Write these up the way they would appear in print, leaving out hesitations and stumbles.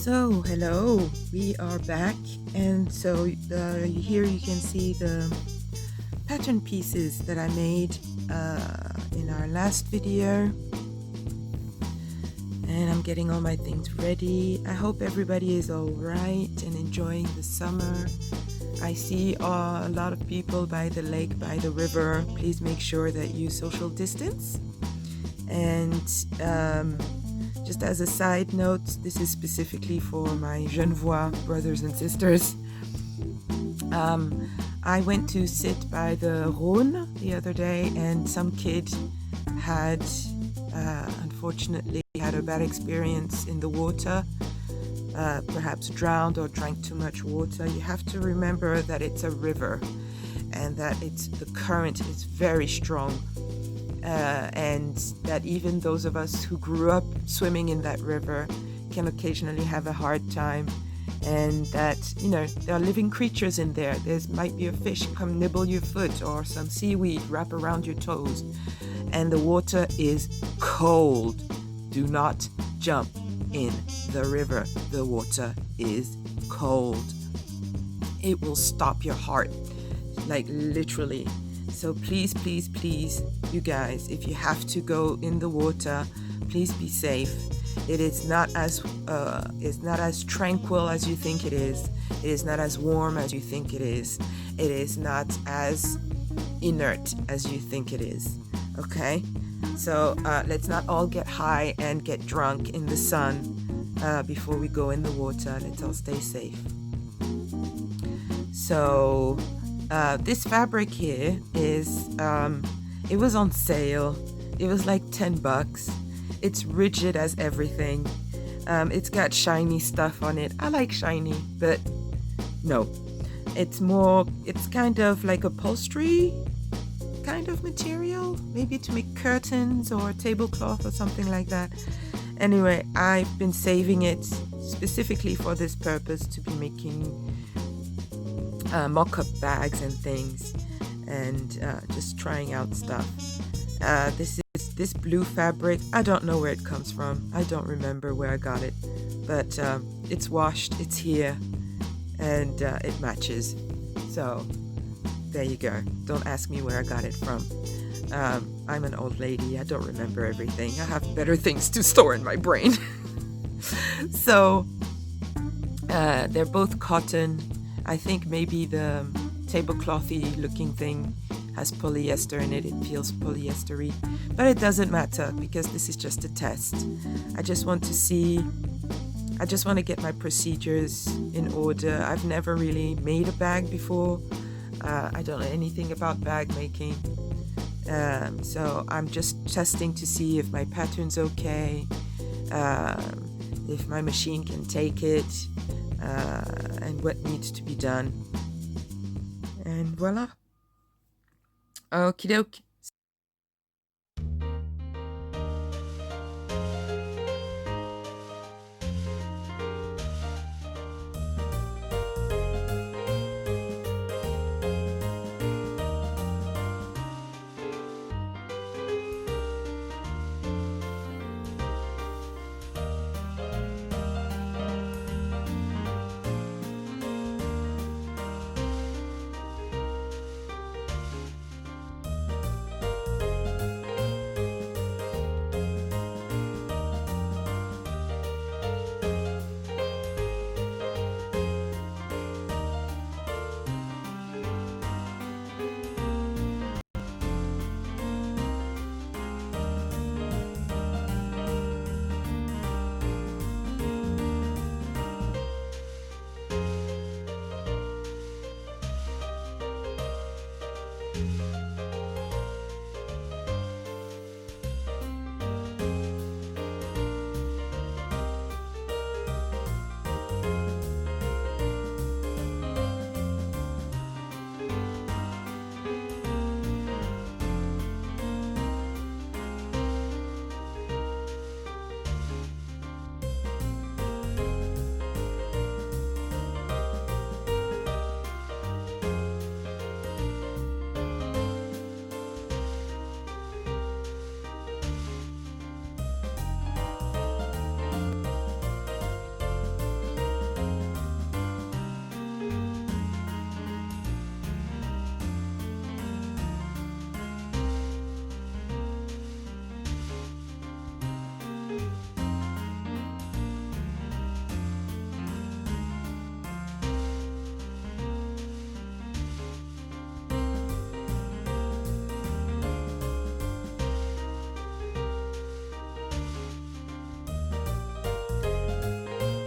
Hello, we are back, and here you can see the pattern pieces that I made in our last video, and I'm getting all my things ready. I hope everybody is all right and enjoying the summer. I see a lot of people by the lake, by the river. Please make sure that you social distance. And just as a side note, this is specifically for my Genevois brothers and sisters. I went to sit by the Rhône the other day, and some kid had, unfortunately, had a bad experience in the water, perhaps drowned or drank too much water. You have to remember that it's a river and that the current is very strong. And that even those of us who grew up swimming in that river can occasionally have a hard time, and that, there are living creatures in there. There might be a fish come nibble your foot, or some seaweed wrap around your toes, and the water is cold. Do not jump in the river. The water is cold. It will stop your heart, like literally. So please, please, please, you guys, if you have to go in the water, please be safe. It is not as tranquil as you think it is. It is not as warm as you think it is. It is not as inert as you think it is. Okay? So let's not all get high and get drunk in the sun before we go in the water. Let's all stay safe. So this fabric here is, it was on sale. It was like $10. It's rigid as everything. It's got shiny stuff on it. I like shiny, but no. It's kind of like upholstery kind of material, maybe to make curtains or a tablecloth or something like that. Anyway, I've been saving it specifically for this purpose, to be making mock-up bags and things, and just trying out stuff. This blue fabric, I don't know where it comes from. I don't remember where I got it, but it's washed, it's here, and it matches. So there you go. Don't ask me where I got it from. I'm an old lady. I don't remember everything. I have better things to store in my brain. So they're both cotton. I think maybe the tableclothy looking thing has polyester in it. It feels polyestery, but it doesn't matter because this is just a test. I just want to get my procedures in order. I've never really made a bag before. I don't know anything about bag making. So I'm just testing to see if my pattern's okay, if my machine can take it, and what needs to be done. And voila. Okie doke.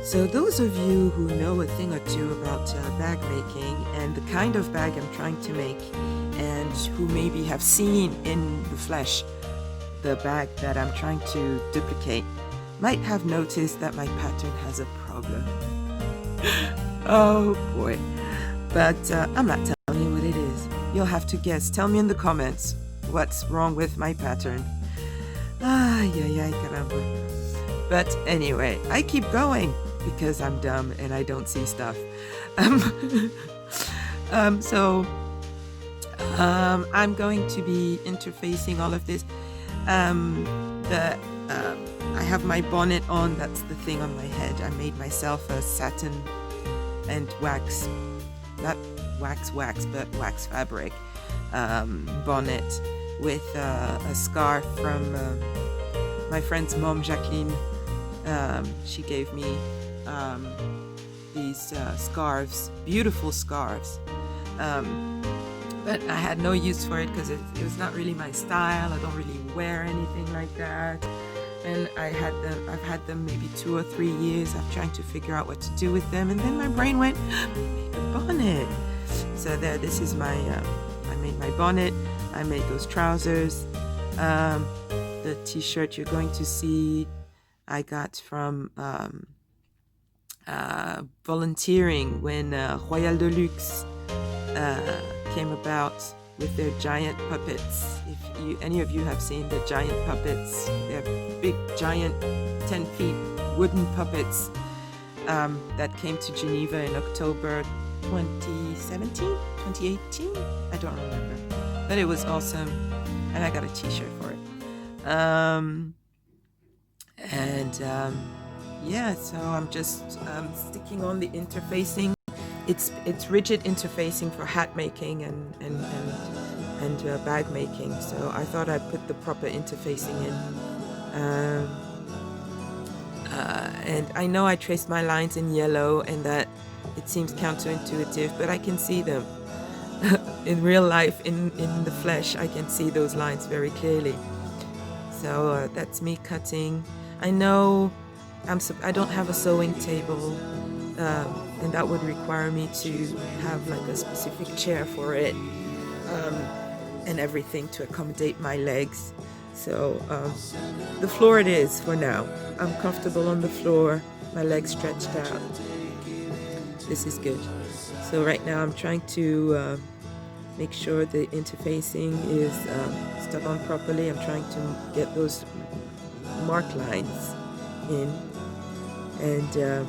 So those of you who know a thing or two about bag making and the kind of bag I'm trying to make, and who maybe have seen in the flesh the bag that I'm trying to duplicate, might have noticed that my pattern has a problem. Oh boy. But I'm not telling you what it is. You'll have to guess. Tell me in the comments what's wrong with my pattern. Ay, caramba. But anyway, I keep going because I'm dumb and I don't see stuff. So I'm going to be interfacing all of this. I have my bonnet on. That's the thing on my head. I made myself a satin and wax, not wax, but wax fabric bonnet with a scarf from my friend's mom, Jacqueline. She gave me these scarves, beautiful scarves. But I had no use for it because it was not really my style. I don't really wear anything like that. And I've had them maybe 2 or 3 years. I'm trying to figure out what to do with them. And then my brain went, make a bonnet. So there, this is my, I made my bonnet. I made those trousers. The t-shirt you're going to see, I got from volunteering when Royal Deluxe came about with their giant puppets. If any of you have seen the giant puppets, they're big, giant, 10 feet wooden puppets that came to Geneva in October 2017, 2018? I don't remember. But it was awesome, and I got a t-shirt for it. Yeah, so I'm just sticking on the interfacing. It's rigid interfacing for hat making and bag making. So I thought I'd put the proper interfacing in. And I know I traced my lines in yellow, and that it seems counterintuitive, but I can see them in real life, in the flesh. I can see those lines very clearly. So that's me cutting. I know I don't have a sewing table. And that would require me to have like a specific chair for it, and everything to accommodate my legs. So the floor it is for now. I'm comfortable on the floor, my legs stretched out. This is good. So right now I'm trying to make sure the interfacing is stuck on properly. I'm trying to get those mark lines in, and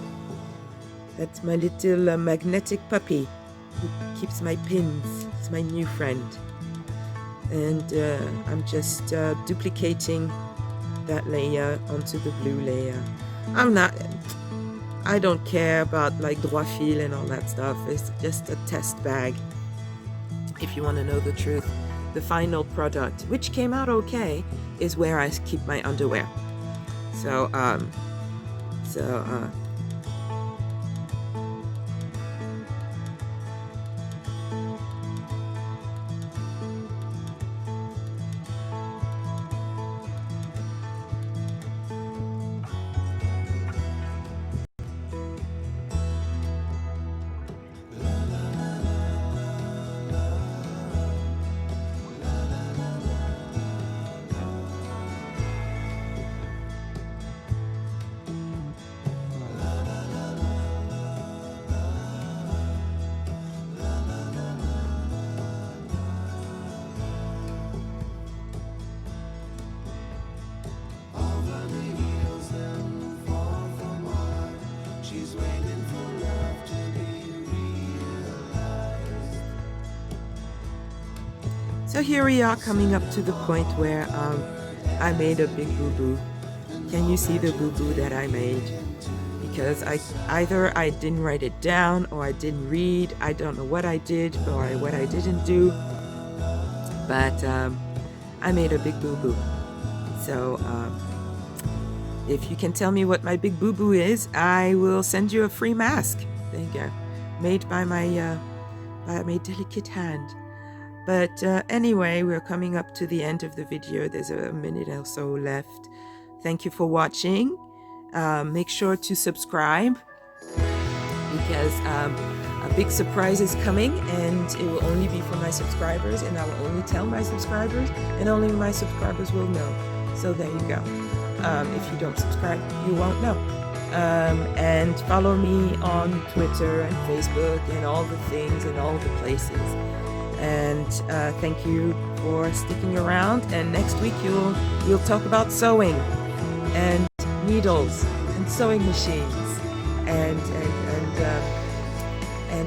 that's my little magnetic puppy who keeps my pins. It's my new friend. And I'm just duplicating that layer onto the blue layer. I don't care about like droit fil and all that stuff. It's just a test bag. If you want to know the truth, the final product, which came out okay, is where I keep my underwear. So, So here we are coming up to the point where I made a big boo-boo. Can you see the boo-boo that I made? Because either I didn't write it down or I didn't read. I don't know what I did or what I didn't do. But I made a big boo-boo. So if you can tell me what my big boo-boo is, I will send you a free mask. There you go. Made by my delicate hand. But anyway, we're coming up to the end of the video. There's a minute or so left. Thank you for watching. Make sure to subscribe because a big surprise is coming, and it will only be for my subscribers, and I will only tell my subscribers, and only my subscribers will know. So there you go. If you don't subscribe, you won't know. And follow me on Twitter and Facebook and all the things and all the places. And thank you for sticking around. And next week we'll talk about sewing and needles and sewing machines and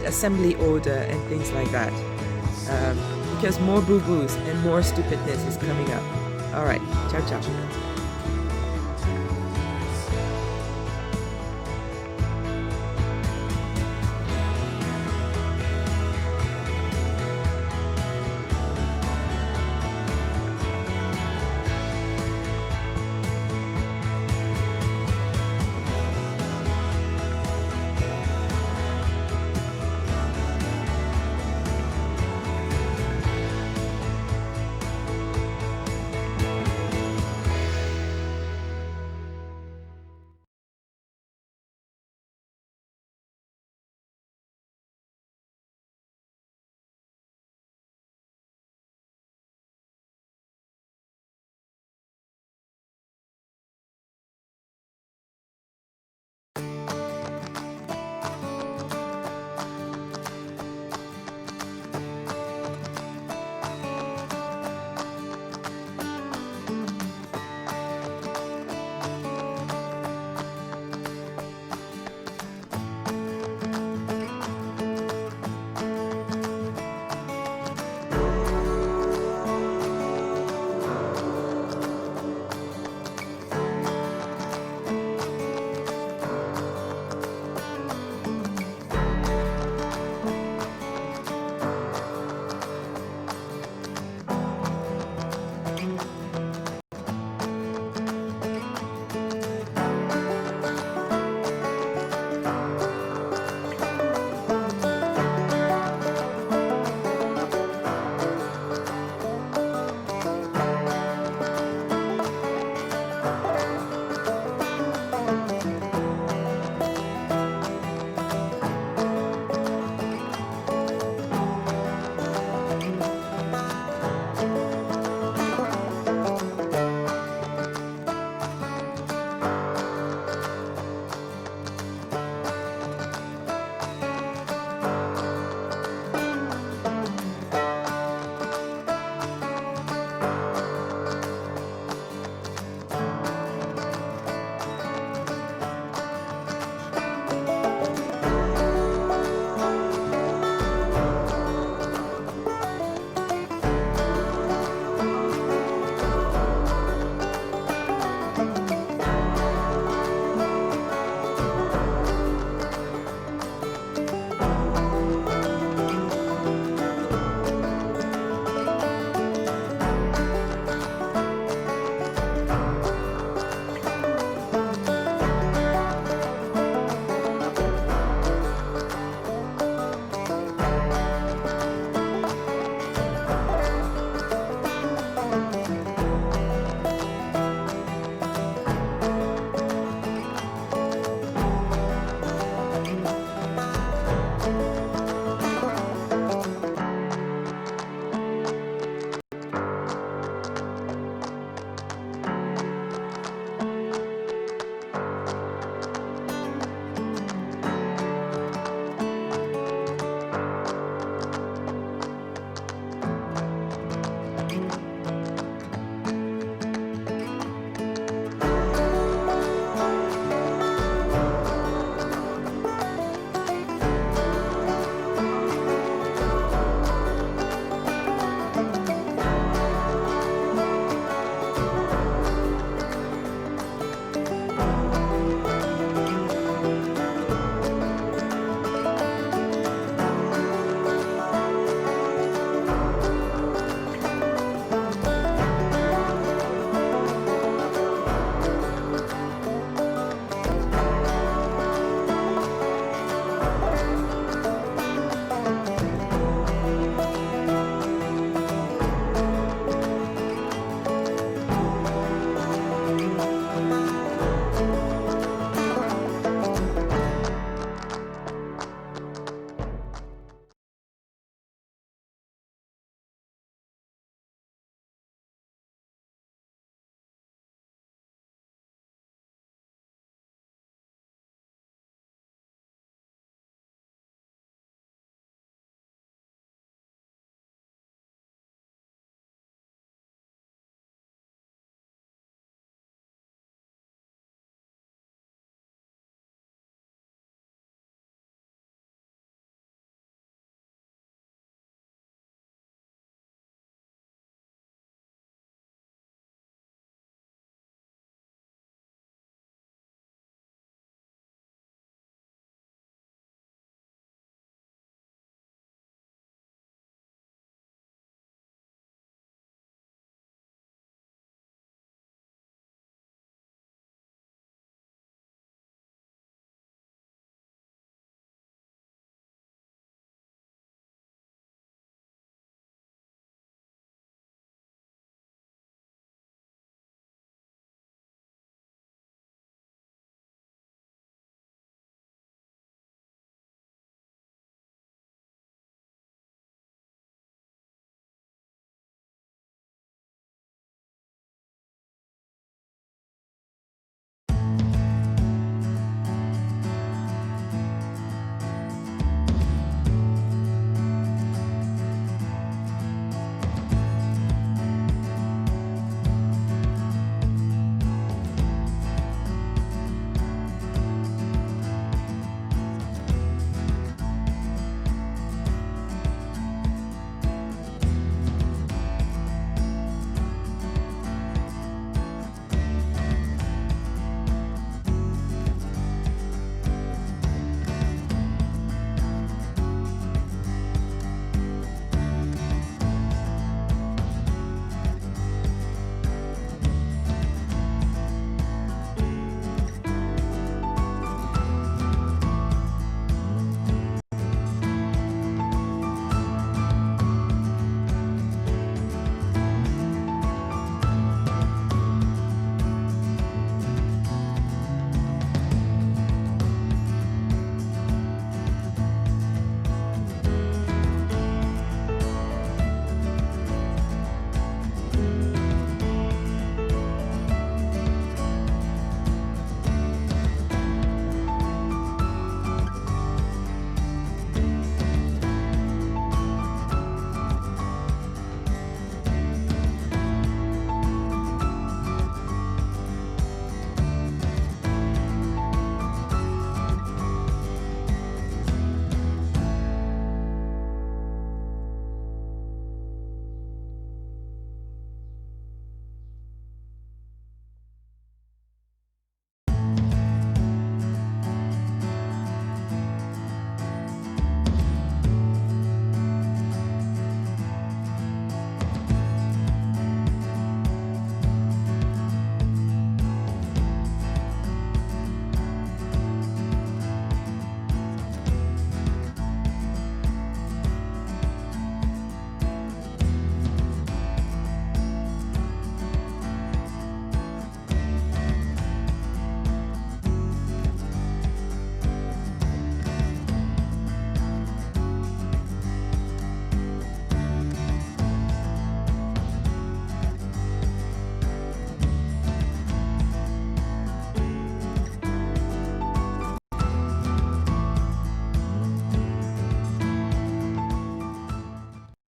assembly order and things like that. Because more boo-boos and more stupidness is coming up. All right, ciao ciao.